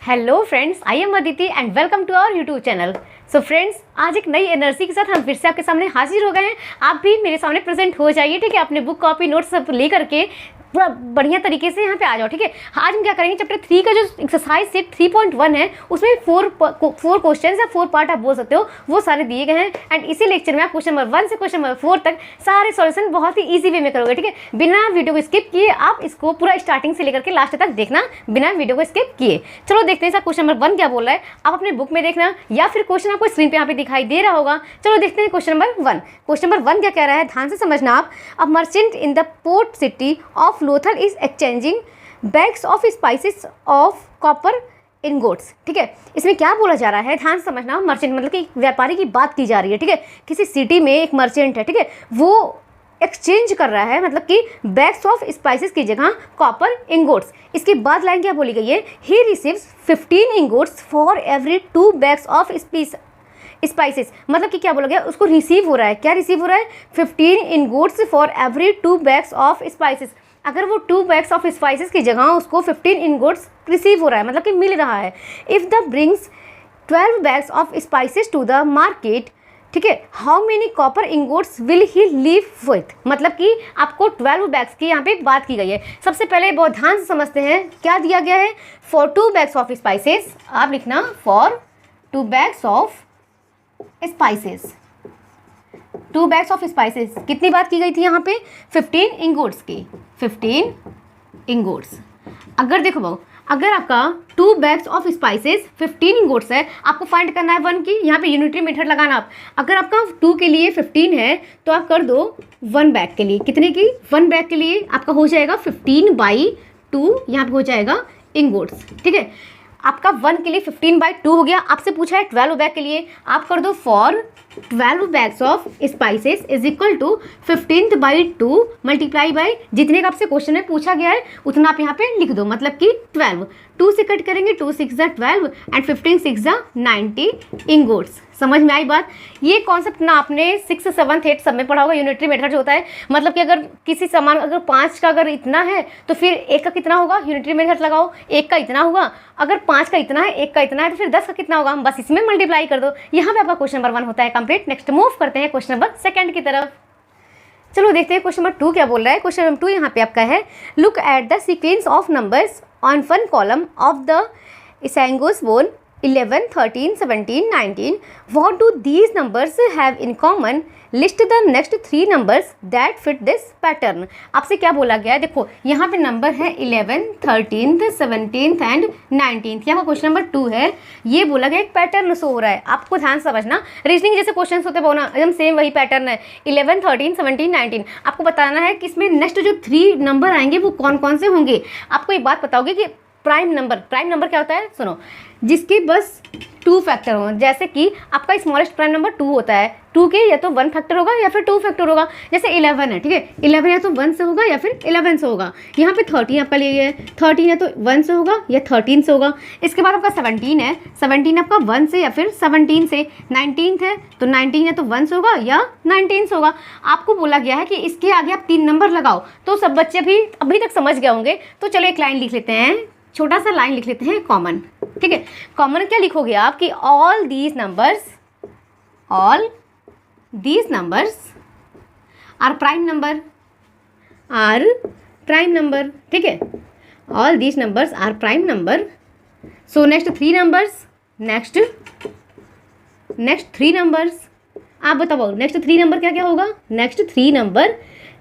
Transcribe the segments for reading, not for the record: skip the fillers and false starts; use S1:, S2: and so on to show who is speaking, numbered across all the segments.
S1: Hello friends, I am Aditi and welcome to our YouTube channel. So friends, आज एक नई energy के साथ हम फिर से आपके सामने हाजिर हो गए हैं। आप भी मेरे सामने प्रेजेंट हो जाइए, ठीक है। अपने बुक कॉपी नोट्स सब लेकर के पूरा बढ़िया तरीके से यहाँ पे आ जाओ, ठीक है। आज हम क्या करेंगे, चैप्टर 3 का जो एक्सरसाइज सेट 3.1 है उसमें फोर क्वेश्चन या 4 पार्ट आप बोल सकते हो, वो सारे दिए गए हैं। एंड इसी लेक्चर में आप क्वेश्चन नंबर 1 से क्वेश्चन नंबर 4 तक सारे सॉल्यूशन बहुत ही ईजी वे में करोगे, ठीक है। बिना वीडियो को स्किप किए आप इसको पूरा स्टार्टिंग से लेकर के लास्ट तक देखना, बिना वीडियो को स्किप किए। चलो देखते हैं सर क्वेश्चन नंबर 1 क्या बोल रहा है। आप अपने बुक में देखना या फिर क्वेश्चन आपको स्क्रीन पे यहाँ पे दिखाई दे रहा होगा। चलो देखते हैं क्वेश्चन नंबर 1। क्वेश्चन नंबर 1 क्या कह रहा है, ध्यान से समझना आप। A merchant in the port city of Lothal is exchanging bags of spices of copper ingots, ठीक है। इसमें क्या बोला जा रहा है, ध्यान से समझना। मर्चेंट मतलब कि व्यापारी की बात की जा रही है, ठीक है। किसी सिटी में एक मर्चेंट है, ठीक है, वो एक्सचेंज कर रहा है, मतलब कि बैग्स ऑफ स्पाइसेस की जगह कॉपर इंगोट्स। इसके बाद लाइन क्या बोली गई है, he receives 15 ingots for every 2 bags of spices. मतलब कि क्या बोला गया, उसको रिसीव हो रहा है, क्या रिसीव हो रहा है, 15 ingots for every 2 bags of spices. अगर वो 2 बैग्स ऑफ स्पाइसेस की जगह उसको 15 इंगोट्स रिसीव हो रहा है, मतलब कि मिल रहा है। If the brings 12 bags of spices to the market, ठीक है, how many copper ingots will he leave with. मतलब कि आपको 12 बैग्स की यहाँ पे बात की गई है। सबसे पहले बहुत ध्यान से समझते हैं क्या दिया गया है। फॉर 2 बैग्स ऑफ स्पाइसेस, आप लिखना for 2 bags of spices. 2 bags of spices कितनी बात की गई थी यहाँ पे, 15 इंगोट्स की, 15 इंगोट्स। अगर देखो भाव, अगर आपका 2 बैग्स ऑफ स्पाइसेस 15 इंगोट्स है, आपको फाइंड करना है 1 की। यहाँ पे यूनिटरी मेथड लगाना आप। अगर आपका 2 के लिए 15 है तो आप कर दो 1 बैग के लिए, कितने की, 1 बैग के लिए आपका हो जाएगा 15/2, यहाँ पे हो जाएगा इंगोट्स, ठीक है। आपका 1 के लिए 15/2 हो गया। आपसे पूछा है 12 बैग के लिए, आप कर दो for 12 bags of spices is equal to 15/2 multiply by जितने का आपसे क्वेश्चन में पूछा गया है उतना आप यहाँ पे लिख दो, मतलब कि 12। 2 से कट करेंगे, 2 6 ज़ा 12 एंड 15 6 ज़ा 90 इंगोट्स। समझ में आई बात। ये कॉन्सेप्ट ना आपने 6th 7th 8th सब में पढ़ा होगा। यूनिटरी मेथड जो होता है, मतलब कि अगर किसी सामान अगर 5 का अगर इतना है तो फिर 1 का कितना होगा, यूनिटरी मेथड लगाओ, 1 का इतना होगा। अगर 5 का इतना है, 1 का इतना है, तो फिर 10 का कितना होगा, बस इसमें मल्टीप्लाई कर दो। यहाँ पे आपका क्वेश्चन नंबर 1 होता है कंप्लीट। नेक्स्ट मूव करते हैं क्वेश्चन नंबर 2 की तरफ। चलो देखते हैं क्वेश्चन नंबर 2 क्या बोल रहा है। क्वेश्चन नंबर 2 यहाँ पे आपका है, look at the sequence of numbers on 1 column of the Ishango bone 11, 13, 17, 19. What do these numbers have in common? List the next 3 numbers that fit this pattern. आपसे क्या बोला गया है, देखो यहाँ पे नंबर है 11, 13, 17 एंड 19। यहाँ क्वेश्चन नंबर 2 है। ये बोला गया एक पैटर्न शो हो रहा है, आपको ध्यान से समझना। रीजनिंग जैसे क्वेश्चन होते हैं ना, एकदम सेम वही पैटर्न है। 11, 13, 17, 19 आपको बताना है कि इसमें नेक्स्ट जो 3 नंबर आएंगे वो कौन कौन से होंगे। आपको एक बात बताओगे कि प्राइम नंबर क्या होता है, सुनो, जिसके बस 2 फैक्टर हो। जैसे कि आपका स्मॉलेस्ट प्राइम नंबर 2 होता है, 2 के या तो 1 फैक्टर होगा या फिर 2 फैक्टर होगा। जैसे 11 है, ठीक है, 11 या तो 1 से होगा या फिर 11 से होगा। यहाँ पे 13 आपका लिए है, 13 या तो 1 से होगा या 13 से होगा। इसके बाद आपका 17 है, 17 आपका 1 से या फिर 17 से। 19 है तो 19 या तो 1 से होगा या 19 से होगा। आपको बोला गया है कि इसके आगे आप 3 नंबर लगाओ। तो सब बच्चे भी अभी तक समझ गए होंगे। तो चलो एक लाइन लिख लेते हैं, छोटा सा लाइन लिख लेते हैं कॉमन, ठीक है। कॉमन क्या लिखोगे आप कि all these numbers are prime number, ठीक है। All these numbers are prime number. So next 3 numbers आप बताओ, नेक्स्ट 3 नंबर क्या क्या होगा। Next 3 number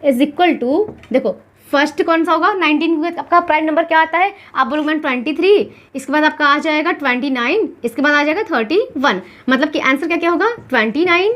S1: is equal to, देखो फर्स्ट कौन सा होगा, 19 आपका प्राइम नंबर क्या आता है, आप बोलोगे 23। इसके बाद आपका आ जाएगा 29, इसके बाद आ जाएगा 31। मतलब कि आंसर क्या क्या होगा, 29,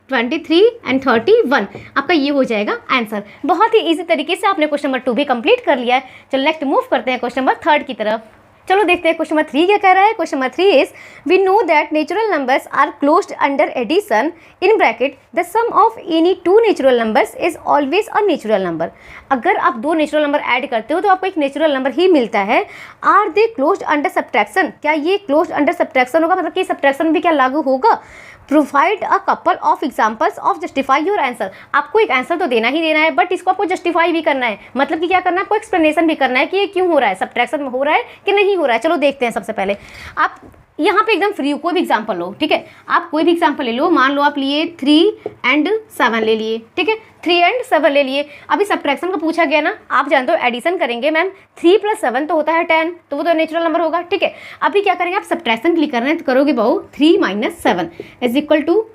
S1: 23 एंड 31। आपका ये हो जाएगा आंसर। बहुत ही इजी तरीके से आपने क्वेश्चन नंबर 2 भी कंप्लीट कर लिया है। चलो नेक्स्ट मूव करते हैं क्वेश्चन नंबर 3 की तरफ। चलो देखते हैं क्वेश्चन नंबर 3 क्या कह रहा है। Question number 3 is, we know that natural numbers are closed under addition in bracket the sum of any 2 natural numbers is always a natural number. अगर आप 2 नेचुरल नंबर ऐड करते हो तो आपको एक नेचुरल नंबर ही मिलता है। Are they closed under subtraction, क्या ये क्लोज्ड अंडर सब्ट्रैक्शन होगा, मतलब कि सब्ट्रैक्शन भी क्या लागू होगा। Provide a couple of examples of justify your answer. आपको एक आंसर तो देना ही देना है, बट इसको आपको जस्टिफाई भी करना है, मतलब कि क्या करना है, आपको एक्सप्लेनेशन भी करना है कि ये क्यों हो रहा है, सब्ट्रैक्शन हो रहा है कि नहीं हो रहा है। चलो देखते हैं। सबसे पहले आप यहाँ पे एकदम फ्री हो, कोई भी एग्जाम्पल लो, ठीक है, आप कोई भी एग्जाम्पल ले लो। मान लो आप लिए 3 and 7 ले लिए, ठीक है, 3 and 7 ले लिए। अभी सब्ट्रैक्शन का पूछा गया ना, आप जानते हो एडिशन करेंगे मैम, 3 + 7 तो होता है 10, तो वो तो नेचुरल नंबर होगा, ठीक है। अभी क्या करेंगे, आप सब्ट्रैक्शन क्लिक कर रहे हैं तो करोगे बहू 3 - 7 =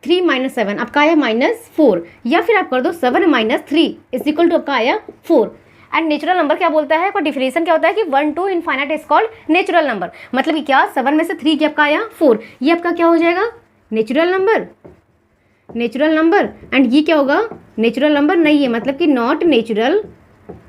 S1: 3 - 7 आपका आया -4, या फिर आप कर दो 7 - 3 = आपका आया 4। एंड नेचुरल नंबर क्या बोलता है, कोई डिफिनेशन क्या होता है कि 1 to infinite is called natural number. मतलब कि क्या, 7 में से 3 क्या आपका आया 4, ये आपका क्या हो जाएगा, natural number, natural number. And ये क्या होगा, नेचुरल नंबर नहीं है, मतलब कि नॉट नेचुरल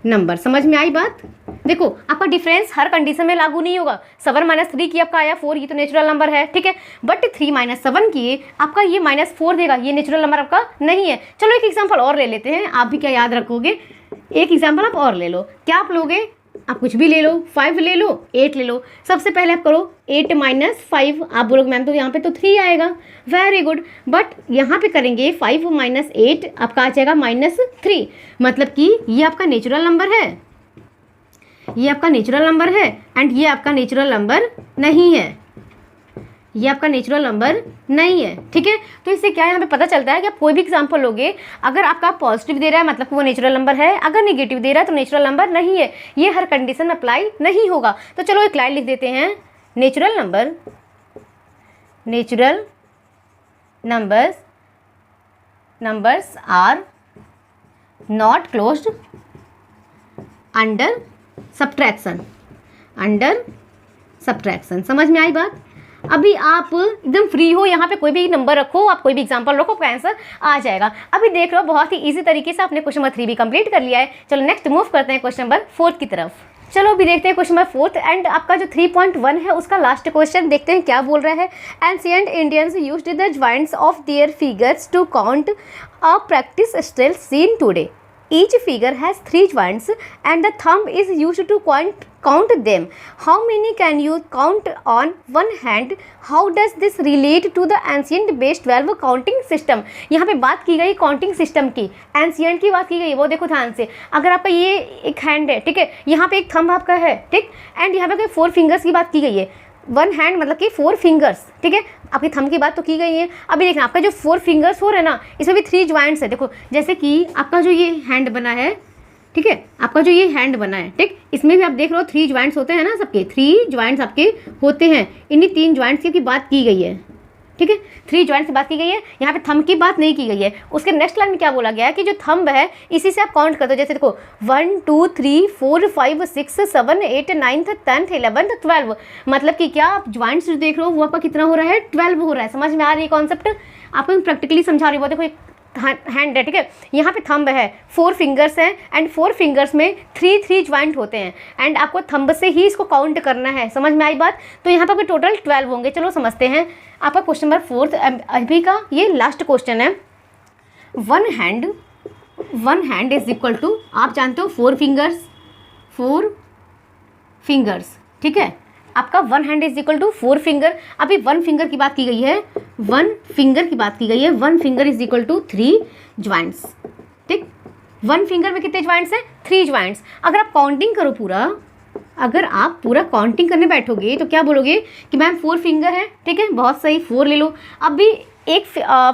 S1: नंबर। समझ में आई बात। देखो आपका डिफरेंस हर कंडीशन में लागू नहीं होगा। 7 - 3 की आपका आया 4, ये तो नेचुरल नंबर है, ठीक है, बट 3 - 7 की आपका ये -4 देगा, ये नेचुरल नंबर आपका नहीं है। चलो एक एग्जांपल और ले लेते हैं, आप भी क्या याद रखोगे, एक एग्जांपल आप और ले लो। क्या आप लोगे, आप कुछ भी ले लो, 5 ले लो, 8 ले लो। सबसे पहले आप करो 8 - 5, आप बोलोगे मैम तो यहाँ पे तो 3 आएगा, वेरी गुड, बट यहाँ पे करेंगे 5 - 8 आपका आ जाएगा -3, मतलब कि ये आपका नेचुरल नंबर है, ये आपका नेचुरल नंबर है, एंड ये आपका नेचुरल नंबर नहीं है, ये आपका नेचुरल नंबर नहीं है, ठीक है। तो इससे क्या यहाँ पे पता चलता है कि आप कोई भी एग्जांपल लोगे, अगर आपका पॉजिटिव दे रहा है मतलब वो नेचुरल नंबर है, अगर नेगेटिव दे रहा है तो नेचुरल नंबर नहीं है, ये हर कंडीशन में अप्लाई नहीं होगा। तो चलो एक लाइन लिख देते हैं, natural numbers are not closed under subtraction. समझ में आई बात। अभी आप एकदम फ्री हो, यहाँ पे कोई भी नंबर रखो, आप कोई भी एग्जांपल रखो, आपका आंसर आ जाएगा। अभी देख लो बहुत ही इजी तरीके से आपने क्वेश्चन नंबर 3 भी कंप्लीट कर लिया है। चलो नेक्स्ट मूव करते हैं क्वेश्चन नंबर 4 की तरफ। चलो अभी देखते हैं क्वेश्चन नंबर 4 एंड आपका जो 3.1 है उसका लास्ट क्वेश्चन देखते हैं क्या बोल रहा है। Ancient Indians used the joints of their figures to count, a practice still seen today. Each figure has 3 joints and the thumb is used to count them. How many can you count on one hand? How does this relate to the ancient base 12 counting system? यहाँ पे बात की गई counting system की, ancient की बात की गई। वो देखो ध्यान से, अगर आपका ये एक हैंड है, ठीक है, यहाँ पे एक थंब आपका है, ठीक, एंड यहाँ पे 4 फिंगर्स की बात की गई है। 1 हैंड मतलब कि 4 फिंगर्स, ठीक है, आपकी थंब की बात तो की गई है। अभी देखना आपका जो 4 फिंगर्स हो रहे हैं ना, इसमें भी 3 ज्वाइंट्स है। देखो जैसे कि आपका जो ये हैंड बना है, ठीक है, आपका जो ये हैंड बना है, ठीक, इसमें भी आप देख रहे हो 3 ज्वाइंट्स होते हैं ना, सबके 3 ज्वाइंट्स आपके होते हैं। इन्हीं 3 ज्वाइंट्स की बात की गई है, ठीक है, 3 ज्वाइंट्स की बात की गई है, यहाँ पे थंब की बात नहीं की गई है। उसके नेक्स्ट लाइन में क्या बोला गया है कि जो थंब है इसी से आप काउंट कर दो। जैसे देखो 1 2 3 4 5 6 7 8 9 10 11 12, मतलब कि क्या आप ज्वाइंट्स जो देख रहे हो वो आपका कितना हो रहा है, 12 हो रहा है। समझ में आ रही है कॉन्सेप्ट, आपको प्रैक्टिकली समझा रही हूँ। देखो एक हैंड है, ठीक है, यहाँ पे थंब है, 4 फिंगर्स हैं, एंड 4 फिंगर्स में 3 ज्वाइंट होते हैं, एंड आपको थंब से ही इसको काउंट करना है। समझ में आई बात। तो यहाँ पर टोटल 12 होंगे। चलो समझते हैं आपका क्वेश्चन नंबर 4 अभी का ये लास्ट क्वेश्चन है। One hand is equal to, आप जानते हो 4 फिंगर्स, ठीक है, आपका 1 hand is equal to 4 finger. अभी 1 फिंगर की बात की गई है, 1 फिंगर की बात की गई है। 1 finger is equal to 3 joints, ठीक, 1 फिंगर में कितने ज्वाइंट्स हैं, 3 ज्वाइंट्स। अगर आप काउंटिंग करो पूरा, अगर आप पूरा काउंटिंग करने बैठोगे तो क्या बोलोगे कि मैम 4 फिंगर है, ठीक है, बहुत सही, 4 ले लो। अभी एक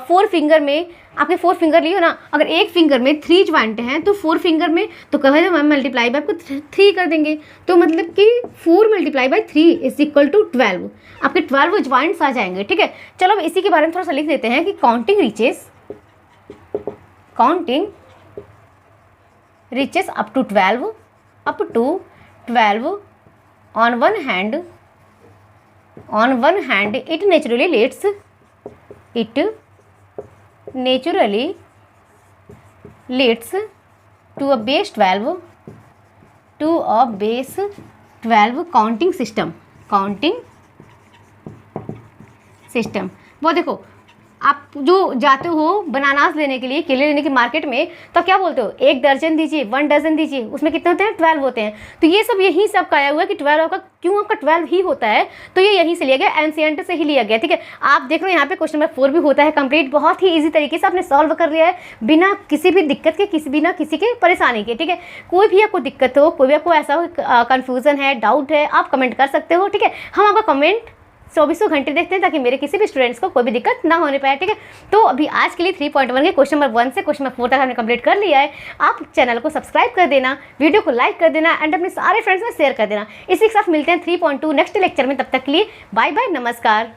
S1: 4 फिंगर में आपने 4 फिंगर लियो ना, अगर एक फिंगर में 3 ज्वाइंट हैं तो 4 फिंगर में तो कहे मैम मल्टीप्लाई बाय आपको 3 कर देंगे, तो मतलब कि 4 × 3 इज इक्वल टू 12, आपके 12 ज्वाइंट्स आ जाएंगे, ठीक है। चलो अब इसी के बारे में थोड़ा सा लिख देते हैं कि counting reaches up to 12 on one hand it naturally leads to a base 12 counting system. वो देखो आप जो जाते हो बनानास लेने के लिए, केले लेने की मार्केट में, तो क्या बोलते हो 1 दर्जन दीजिए, 1 डजन दीजिए, उसमें कितने होते हैं 12 होते हैं। तो ये सब यही सब का आया हुआ है कि 12 आपका क्यों आपका 12 ही होता है, तो ये यहीं से लिया गया, एंशिएंट से ही लिया गया। ठीक है, आप देख रहे हो यहाँ पे क्वेश्चन नंबर 4 भी होता है कंप्लीट, बहुत ही ईजी तरीके से आपने सॉल्व कर लिया है बिना किसी भी दिक्कत के, बिना किसी के परेशानी के। ठीक है, कोई भी आपको दिक्कत हो, कोई भी आपको ऐसा कंफ्यूजन है, डाउट है, आप कमेंट कर सकते हो। ठीक है, हम आपका कमेंट 24 घंटे देखते हैं ताकि मेरे किसी भी स्टूडेंट्स को कोई भी दिक्कत ना होने पाए। ठीक है, तो अभी आज के लिए 3.1 के क्वेश्चन नंबर 1 से क्वेश्चन नंबर 4 तक हमने कंप्लीट कर लिया है। आप चैनल को सब्सक्राइब कर देना, वीडियो को लाइक कर देना एंड अपने सारे फ्रेंड्स में शेयर कर देना। इसी के साथ मिलते हैं 3.2 नेक्स्ट लेक्चर में। तब तक के लिए बाय बाय, नमस्कार।